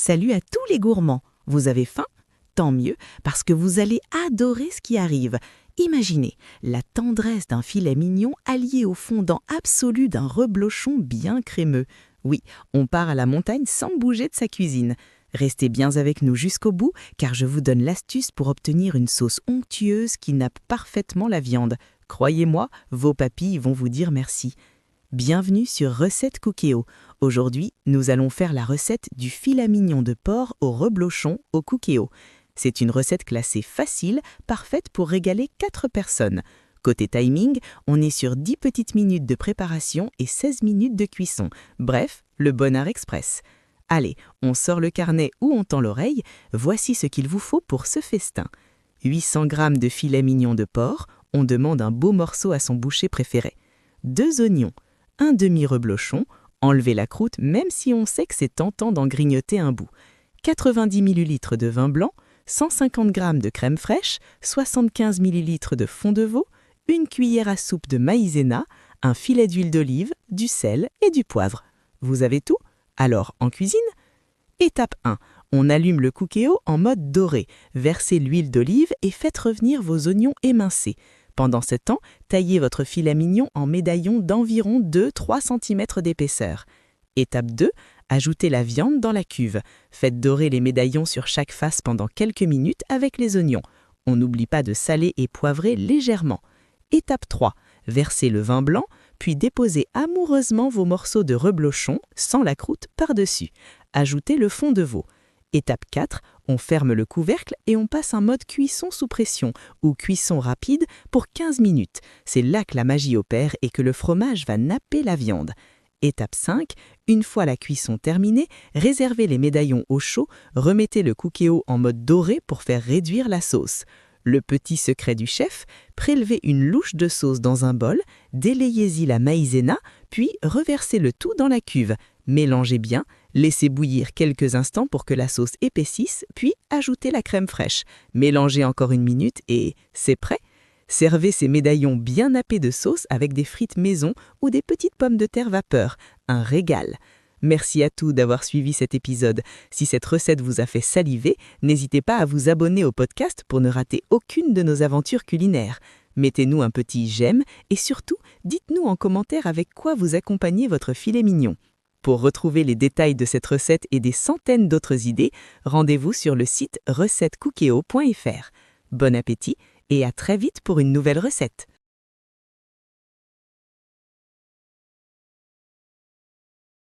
Salut à tous les gourmands. Vous avez faim? Tant mieux, parce que vous allez adorer ce qui arrive. Imaginez la tendresse d'un filet mignon allié au fondant absolu d'un reblochon bien crémeux. Oui, on part à la montagne sans bouger de sa cuisine. Restez bien avec nous jusqu'au bout, car je vous donne l'astuce pour obtenir une sauce onctueuse qui nappe parfaitement la viande. Croyez-moi, vos papilles vont vous dire merci. Bienvenue sur Recette Cookéo. Aujourd'hui, nous allons faire la recette du filet mignon de porc au reblochon au cookéo. C'est une recette classée facile, parfaite pour régaler 4 personnes. Côté timing, on est sur 10 petites minutes de préparation et 16 minutes de cuisson. Bref, le bonheur express. Allez, on sort le carnet ou on tend l'oreille. Voici ce qu'il vous faut pour ce festin. 800 g de filet mignon de porc. On demande un beau morceau à son boucher préféré. 2 oignons. Un demi-reblochon. Enlevez la croûte même si on sait que c'est tentant d'en grignoter un bout. 90 ml de vin blanc. 150 g de crème fraîche, 75 ml de fond de veau, une cuillère à soupe de maïzena, un filet d'huile d'olive, du sel et du poivre. Vous avez tout? Alors, en cuisine? Étape 1. On allume le cookéo en mode doré. Versez l'huile d'olive et faites revenir vos oignons émincés. Pendant ce temps, taillez votre filet mignon en médaillons d'environ 2-3 cm d'épaisseur. Étape 2. Ajoutez la viande dans la cuve. Faites dorer les médaillons sur chaque face pendant quelques minutes avec les oignons. On n'oublie pas de saler et poivrer légèrement. Étape 3. Versez le vin blanc, puis déposez amoureusement vos morceaux de reblochon, sans la croûte, par-dessus. Ajoutez le fond de veau. Étape 4. On ferme le couvercle et on passe en mode cuisson sous pression ou cuisson rapide pour 15 minutes. C'est là que la magie opère et que le fromage va napper la viande. Étape 5. Une fois la cuisson terminée, réservez les médaillons au chaud, remettez le cookéo en mode doré pour faire réduire la sauce. Le petit secret du chef, prélevez une louche de sauce dans un bol, délayez-y la maïzena, puis reversez le tout dans la cuve. Mélangez bien, laissez bouillir quelques instants pour que la sauce épaississe, puis ajoutez la crème fraîche. Mélangez encore une minute et c'est prêt. Servez ces médaillons bien nappés de sauce avec des frites maison ou des petites pommes de terre vapeur. Un régal! Merci à tous d'avoir suivi cet épisode. Si cette recette vous a fait saliver, n'hésitez pas à vous abonner au podcast pour ne rater aucune de nos aventures culinaires. Mettez-nous un petit j'aime et surtout, dites-nous en commentaire avec quoi vous accompagnez votre filet mignon. Pour retrouver les détails de cette recette et des centaines d'autres idées, rendez-vous sur le site recettecookeo.fr. Bon appétit! Et à très vite pour une nouvelle recette.